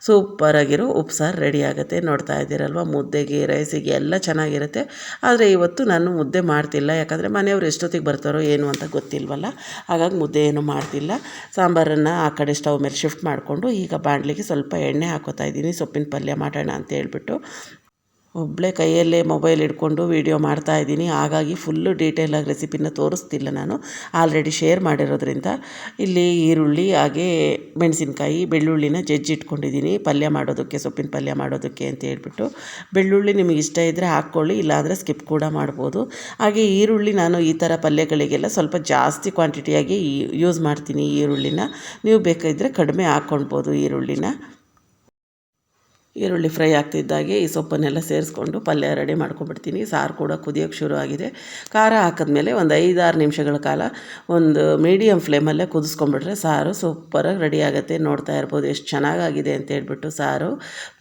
ಸೂಪರಾಗಿರೋ ಉಪ್ಸಾರು ರೆಡಿ ಆಗುತ್ತೆ. ನೋಡ್ತಾ ಇದ್ದೀರಲ್ವ, ಮುದ್ದೆಗೆ, ರೈಸಿಗೆ ಎಲ್ಲ ಚೆನ್ನಾಗಿರುತ್ತೆ. ಆದರೆ ಇವತ್ತು ನಾನು ಮುದ್ದೆ ಮಾಡ್ತಿಲ್ಲ, ಯಾಕಂದರೆ ಮನೆಯವರು ಎಷ್ಟೊತ್ತಿಗೆ ಬರ್ತಾರೋ ಏನು ಅಂತ ಗೊತ್ತಿಲ್ವಲ್ಲ, ಹಾಗಾಗಿ ಮುದ್ದೆ ಏನು ಮಾಡ್ತಿಲ್ಲ. ಸಾಂಬಾರನ್ನು ಆ ಕಡೆ ಸ್ಟವ್ ಮೇಲೆ ಶಿಫ್ಟ್ ಮಾಡಿಕೊಂಡು ಈಗ ಬಾಣಲಿಗೆ ಸ್ವಲ್ಪ ಎಣ್ಣೆ ಹಾಕೋತಾ ಇದ್ದೀನಿ, ಸೊಪ್ಪಿನ ಪಲ್ಯ ಮಾಡೋಣ ಅಂತ ಹೇಳ್ಬಿಟ್ಟು. ಒಬ್ಬಳೇ ಕೈಯಲ್ಲೇ ಮೊಬೈಲ್ ಹಿಡ್ಕೊಂಡು ವೀಡಿಯೋ ಮಾಡ್ತಾಯಿದ್ದೀನಿ, ಹಾಗಾಗಿ ಫುಲ್ಲು ಡೀಟೇಲಾಗಿ ರೆಸಿಪಿನ ತೋರಿಸ್ತಿಲ್ಲ. ನಾನು ಆಲ್ರೆಡಿ ಶೇರ್ ಮಾಡಿರೋದ್ರಿಂದ ಇಲ್ಲಿ ಈರುಳ್ಳಿ ಹಾಗೆ ಮೆಣಸಿನ್ಕಾಯಿ, ಬೆಳ್ಳುಳ್ಳಿನ ಜಜ್ಜಿಟ್ಕೊಂಡಿದ್ದೀನಿ ಪಲ್ಯ ಮಾಡೋದಕ್ಕೆ, ಸೊಪ್ಪಿನ ಪಲ್ಯ ಮಾಡೋದಕ್ಕೆ ಅಂತ ಹೇಳ್ಬಿಟ್ಟು. ಬೆಳ್ಳುಳ್ಳಿ ನಿಮಗೆ ಇಷ್ಟ ಇದ್ದರೆ ಹಾಕ್ಕೊಳ್ಳಿ, ಇಲ್ಲಾಂದರೆ ಸ್ಕಿಪ್ ಕೂಡ ಮಾಡ್ಬೋದು. ಹಾಗೆ ಈರುಳ್ಳಿ ನಾನು ಈ ಥರ ಪಲ್ಯಗಳಿಗೆಲ್ಲ ಸ್ವಲ್ಪ ಜಾಸ್ತಿ ಕ್ವಾಂಟಿಟಿಯಾಗಿ ಯೂಸ್ ಮಾಡ್ತೀನಿ ಈರುಳ್ಳಿನ. ನೀವು ಬೇಕಾದರೆ ಕಡಿಮೆ ಹಾಕ್ಕೊಳ್ಬೋದು ಈರುಳ್ಳಿನ. ಈರುಳ್ಳಿ ಫ್ರೈ ಆಗ್ತಿದ್ದಾಗೆ ಈ ಸೊಪ್ಪನ್ನೆಲ್ಲ ಸೇರಿಸ್ಕೊಂಡು ಪಲ್ಯ ರೆಡಿ ಮಾಡ್ಕೊಂಡ್ಬಿಡ್ತೀನಿ. ಸಾರು ಕೂಡ ಕುದಿಯೋಕ್ಕೆ ಶುರು ಆಗಿದೆ. ಖಾರ ಹಾಕಿದ್ಮೇಲೆ ಒಂದು 5-6 ನಿಮಿಷಗಳ ಕಾಲ ಒಂದು ಮೀಡಿಯಮ್ ಫ್ಲೇಮಲ್ಲೇ ಕುದಿಸ್ಕೊಂಡ್ಬಿಟ್ರೆ ಸಾರು ಸೂಪರಾಗಿ ರೆಡಿ ಆಗುತ್ತೆ. ನೋಡ್ತಾ ಇರ್ಬೋದು ಎಷ್ಟು ಚೆನ್ನಾಗಾಗಿದೆ ಅಂತ ಹೇಳ್ಬಿಟ್ಟು. ಸಾರು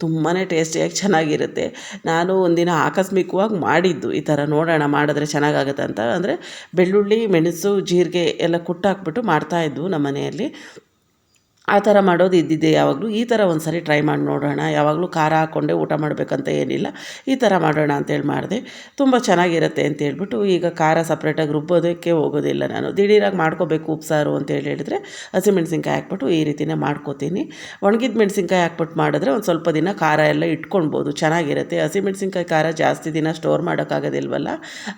ತುಂಬಾ ಟೇಸ್ಟಿಯಾಗಿ ಚೆನ್ನಾಗಿರುತ್ತೆ. ನಾನು ಒಂದಿನ ಆಕಸ್ಮಿಕವಾಗಿ ಮಾಡಿದ್ದು ಈ ಥರ, ನೋಡೋಣ ಮಾಡಿದ್ರೆ ಚೆನ್ನಾಗಾಗುತ್ತೆ ಅಂತ. ಅಂದರೆ ಬೆಳ್ಳುಳ್ಳಿ, ಮೆಣಸು, ಜೀರಿಗೆ ಎಲ್ಲ ಕುಟ್ಟಾಕ್ಬಿಟ್ಟು ಮಾಡ್ತಾಯಿದ್ವು ನಮ್ಮ ಮನೆಯಲ್ಲಿ. ಆ ಥರ ಮಾಡೋದು ಇದ್ದಿದ್ದೆ ಯಾವಾಗಲೂ. ಈ ಥರ ಒಂದು ಸರಿ ಟ್ರೈ ಮಾಡಿ ನೋಡೋಣ, ಯಾವಾಗಲೂ ಖಾರ ಹಾಕ್ಕೊಂಡೆ ಊಟ ಮಾಡಬೇಕಂತ ಏನಿಲ್ಲ, ಈ ಥರ ಮಾಡೋಣ ಅಂತೇಳಿ ಮಾಡಿದೆ. ತುಂಬ ಚೆನ್ನಾಗಿರುತ್ತೆ ಅಂತ ಹೇಳ್ಬಿಟ್ಟು ಈಗ ಖಾರ ಸಪ್ರೇಟಾಗಿ ರುಬ್ಬೋದಕ್ಕೆ ಹೋಗೋದಿಲ್ಲ ನಾನು. ದಿಢೀರಾಗಿ ಮಾಡ್ಕೋಬೇಕು ಉಪ್ಸಾರು ಅಂತೇಳಿ ಹೇಳಿದ್ರೆ ಹಸಿಮೆಣ್ಸಿನ್ಕಾಯಿ ಹಾಕ್ಬಿಟ್ಟು ಈ ರೀತಿನೇ ಮಾಡ್ಕೋತೀನಿ. ಒಣಗಿದ ಮೆಣಸಿನ್ಕಾಯಿ ಹಾಕ್ಬಿಟ್ಟು ಮಾಡಿದ್ರೆ ಒಂದು ಸ್ವಲ್ಪ ದಿನ ಖಾರ ಎಲ್ಲ ಇಟ್ಕೊಳ್ಬೋದು, ಚೆನ್ನಾಗಿರುತ್ತೆ. ಹಸಿಮೆಣ್ಸಿನ್ಕಾಯಿ ಖಾರ ಜಾಸ್ತಿ ದಿನ ಸ್ಟೋರ್ ಮಾಡೋಕ್ಕಾಗೋದಿಲ್ವಲ್ಲ,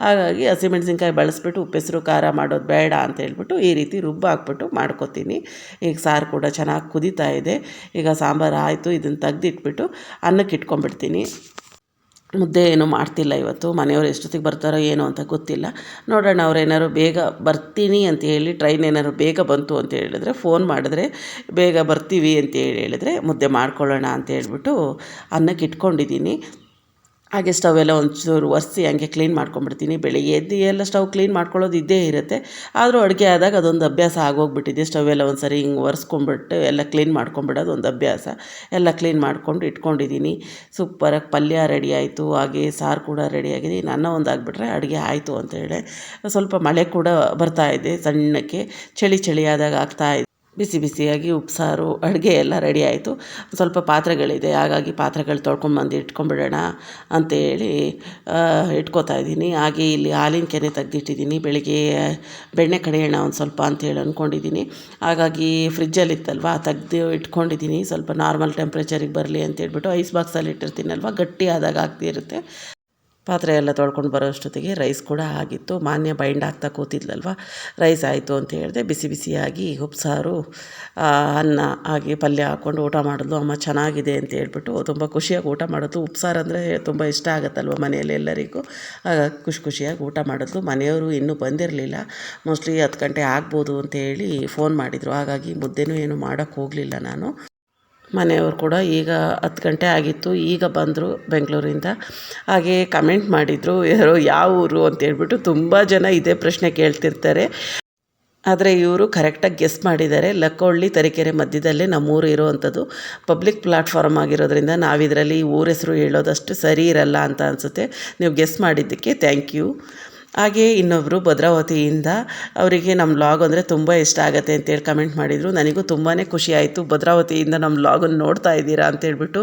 ಹಾಗಾಗಿ ಹಸಿಮೆಣ್ಸಿನ್ಕಾಯಿ ಬಳಸ್ಬಿಟ್ಟು ಉಪ್ಪೆಸರು ಖಾರ ಮಾಡೋದು ಬೇಡ ಅಂತ ಹೇಳ್ಬಿಟ್ಟು ಈ ರೀತಿ ರುಬ್ಬ ಹಾಕ್ಬಿಟ್ಟು ಮಾಡ್ಕೋತೀನಿ. ಈಗ ಸಾರು ಕೂಡ ಚೆನ್ನಾಗಿ ಕುದೀತಾ ಇದೆ. ಈಗ ಸಾಂಬಾರು ಆಯಿತು, ಇದನ್ನು ತೆಗ್ದಿಟ್ಬಿಟ್ಟು ಅನ್ನಕ್ಕೆ ಇಟ್ಕೊಂಡ್ಬಿಡ್ತೀನಿ. ಮುದ್ದೆ ಏನೂ ಮಾಡ್ತಿಲ್ಲ ಇವತ್ತು. ಮನೆಯವರು ಎಷ್ಟೊತ್ತಿಗೆ ಬರ್ತಾರೋ ಏನೋ ಅಂತ ಗೊತ್ತಿಲ್ಲ. ನೋಡೋಣ, ಅವ್ರೇನಾದ್ರು ಬೇಗ ಬರ್ತೀನಿ ಅಂತ ಹೇಳಿ, ಟ್ರೈನ್ ಏನಾದ್ರು ಬೇಗ ಬಂತು ಅಂತ ಹೇಳಿದ್ರೆ, ಫೋನ್ ಮಾಡಿದ್ರೆ ಬೇಗ ಬರ್ತೀವಿ ಅಂತ ಹೇಳಿದ್ರೆ ಮುದ್ದೆ ಮಾಡ್ಕೊಳ್ಳೋಣ ಅಂತ ಹೇಳ್ಬಿಟ್ಟು ಅನ್ನಕ್ಕೆ ಇಟ್ಕೊಂಡಿದ್ದೀನಿ. ಹಾಗೆ ಸ್ಟವ್ ಎಲ್ಲ ಒಂಚೂರು ಒರೆಸಿ ಹಂಗೆ ಕ್ಲೀನ್ ಮಾಡ್ಕೊಂಡ್ಬಿಡ್ತೀನಿ. ಬೆಳಿಗ್ಗೆ ಎದ್ದು ಎಲ್ಲ ಸ್ಟವ್ ಕ್ಲೀನ್ ಮಾಡ್ಕೊಳ್ಳೋದು ಇದ್ದೇ ಇರುತ್ತೆ. ಆದರೂ ಅಡುಗೆ ಆದಾಗ ಅದೊಂದು ಅಭ್ಯಾಸ ಆಗೋಗ್ಬಿಟ್ಟಿದೆ. ಸ್ಟವ್ ಎಲ್ಲ ಒಂದು ಸರಿ ಹಿಂಗೆ ಒರೆಸ್ಕೊಂಡ್ಬಿಟ್ಟು ಎಲ್ಲ ಕ್ಲೀನ್ ಮಾಡ್ಕೊಂಬಿಡೋದು ಒಂದು ಅಭ್ಯಾಸ. ಎಲ್ಲ ಕ್ಲೀನ್ ಮಾಡಿಕೊಂಡು ಇಟ್ಕೊಂಡಿದ್ದೀನಿ. ಸೂಪರಾಗಿ ಪಲ್ಯ ರೆಡಿ ಆಯಿತು, ಹಾಗೆ ಸಾರು ಕೂಡ ರೆಡಿಯಾಗಿದೆ. ಇನ್ನು ಅನ್ನ ಒಂದು ಆಗಿಬಿಟ್ರೆ ಅಡುಗೆ ಆಯಿತು ಅಂತೇಳಿ. ಸ್ವಲ್ಪ ಮಳೆ ಕೂಡ ಬರ್ತಾಯಿದೆ ಸಣ್ಣಕ್ಕೆ, ಚಳಿ ಆದಾಗ ಆಗ್ತಾಯಿದೆ. ಬಿಸಿ ಬಿಸಿಯಾಗಿ ಉಪ್ಸಾರು ಅಡುಗೆ ಎಲ್ಲ ರೆಡಿ ಆಯಿತು. ಸ್ವಲ್ಪ ಪಾತ್ರೆಗಳಿದೆ, ಹಾಗಾಗಿ ಪಾತ್ರೆಗಳು ತೊಳ್ಕೊಂಬಂದು ಇಟ್ಕೊಂಬಿಡೋಣ ಅಂತೇಳಿ ಇಟ್ಕೋತಾ ಇದ್ದೀನಿ. ಹಾಗೆ ಇಲ್ಲಿ ಹಾಲಿನ ಕೆನೆ ತೆಗ್ದಿಟ್ಟಿದ್ದೀನಿ. ಬೆಳಿಗ್ಗೆ ಬೆಣ್ಣೆ ಕಡಿಯೋಣ ಒಂದು ಸ್ವಲ್ಪ ಅಂತೇಳಿ ಅಂದ್ಕೊಂಡಿದ್ದೀನಿ. ಹಾಗಾಗಿ ಫ್ರಿಜ್ಜಲ್ಲಿತ್ತಲ್ವ ತೆಗ್ದು ಇಟ್ಕೊಂಡಿದ್ದೀನಿ. ಸ್ವಲ್ಪ ನಾರ್ಮಲ್ ಟೆಂಪ್ರೇಚರಿಗೆ ಬರಲಿ ಅಂತೇಳ್ಬಿಟ್ಟು ಐಸ್ ಬಾಕ್ಸಲ್ಲಿ ಇಟ್ಟಿರ್ತೀನಲ್ವ, ಗಟ್ಟಿ ಆದಾಗ ಆಗ್ತಿರುತ್ತೆ. ಪಾತ್ರೆ ಎಲ್ಲ ತೊಳ್ಕೊಂಡು ಬರೋ ಅಷ್ಟೊತ್ತಿಗೆ ರೈಸ್ ಕೂಡ ಆಗಿತ್ತು. ಮಾನ್ಯ ಬೈಂಡ್ ಆಗ್ತಾ ಕೂತಿದ್ಲಲ್ವ, ರೈಸ್ ಆಯಿತು ಅಂತ ಹೇಳಿದೆ. ಬಿಸಿ ಬಿಸಿಯಾಗಿ ಉಪ್ಸಾರು, ಅನ್ನ ಹಾಗೆ ಪಲ್ಯ ಹಾಕ್ಕೊಂಡು ಊಟ ಮಾಡಿದ್ಲು. ಅಮ್ಮ ಚೆನ್ನಾಗಿದೆ ಅಂತ ಹೇಳ್ಬಿಟ್ಟು ತುಂಬ ಖುಷಿಯಾಗಿ ಊಟ ಮಾಡೋದು. ಉಪ್ಸಾರು ಅಂದರೆ ತುಂಬ ಇಷ್ಟ ಆಗುತ್ತಲ್ವ ಮನೆಯಲ್ಲಿ ಎಲ್ಲರಿಗೂ, ಹಾಗಾಗಿ ಖುಷಿಯಾಗಿ ಊಟ ಮಾಡಿದ್ಲು. ಮನೆಯವರು ಇನ್ನೂ ಬಂದಿರಲಿಲ್ಲ, ಮೋಸ್ಟ್ಲಿ 10 ಗಂಟೆ ಆಗ್ಬೋದು ಅಂತ ಹೇಳಿ ಫೋನ್ ಮಾಡಿದರು. ಹಾಗಾಗಿ ಮುದ್ದೆನೂ ಏನು ಮಾಡೋಕ್ಕೆ ಹೋಗಲಿಲ್ಲ ನಾನು. ಮನೆಯವರು ಕೂಡ ಈಗ 10 ಗಂಟೆ ಆಗಿತ್ತು, ಈಗ ಬಂದರು ಬೆಂಗಳೂರಿಂದ. ಹಾಗೆ ಕಮೆಂಟ್ ಮಾಡಿದರು, ಯಾವ ಊರು ಅಂತೇಳ್ಬಿಟ್ಟು. ತುಂಬ ಜನ ಇದೇ ಪ್ರಶ್ನೆ ಕೇಳ್ತಿರ್ತಾರೆ. ಆದರೆ ಇವರು ಕರೆಕ್ಟಾಗಿ ಗೆಸ್ ಮಾಡಿದ್ದಾರೆ. ಲಕ್ಕವಳ್ಳಿ, ತರೀಕೆರೆ ಮಧ್ಯದಲ್ಲೇ ನಮ್ಮೂರು ಇರೋವಂಥದ್ದು. ಪಬ್ಲಿಕ್ ಪ್ಲ್ಯಾಟ್ಫಾರ್ಮ್ ಆಗಿರೋದ್ರಿಂದ ನಾವಿದರಲ್ಲಿ ಊರ ಹೆಸರು ಹೇಳೋದಷ್ಟು ಸರಿ ಇರಲ್ಲ ಅಂತ ಅನಿಸುತ್ತೆ. ನೀವು ಗೆಸ್ ಮಾಡಿದ್ದಕ್ಕೆ ಥ್ಯಾಂಕ್ ಯು. ಹಾಗೆ ಇನ್ನೊಬ್ಬರು ಭದ್ರಾವತಿಯಿಂದ ಅವರಿಗೆ ನಮ್ಮ ವ್ಲಾಗ್ ಅಂದರೆ ತುಂಬ ಇಷ್ಟ ಆಗುತ್ತೆ ಅಂತೇಳಿ ಕಮೆಂಟ್ ಮಾಡಿದರು. ನನಗೂ ತುಂಬಾ ಖುಷಿ ಆಯಿತು, ಭದ್ರಾವತಿಯಿಂದ ನಮ್ಮ ವ್ಲಾಗನ್ನು ನೋಡ್ತಾ ಇದ್ದೀರಾ ಅಂತೇಳ್ಬಿಟ್ಟು.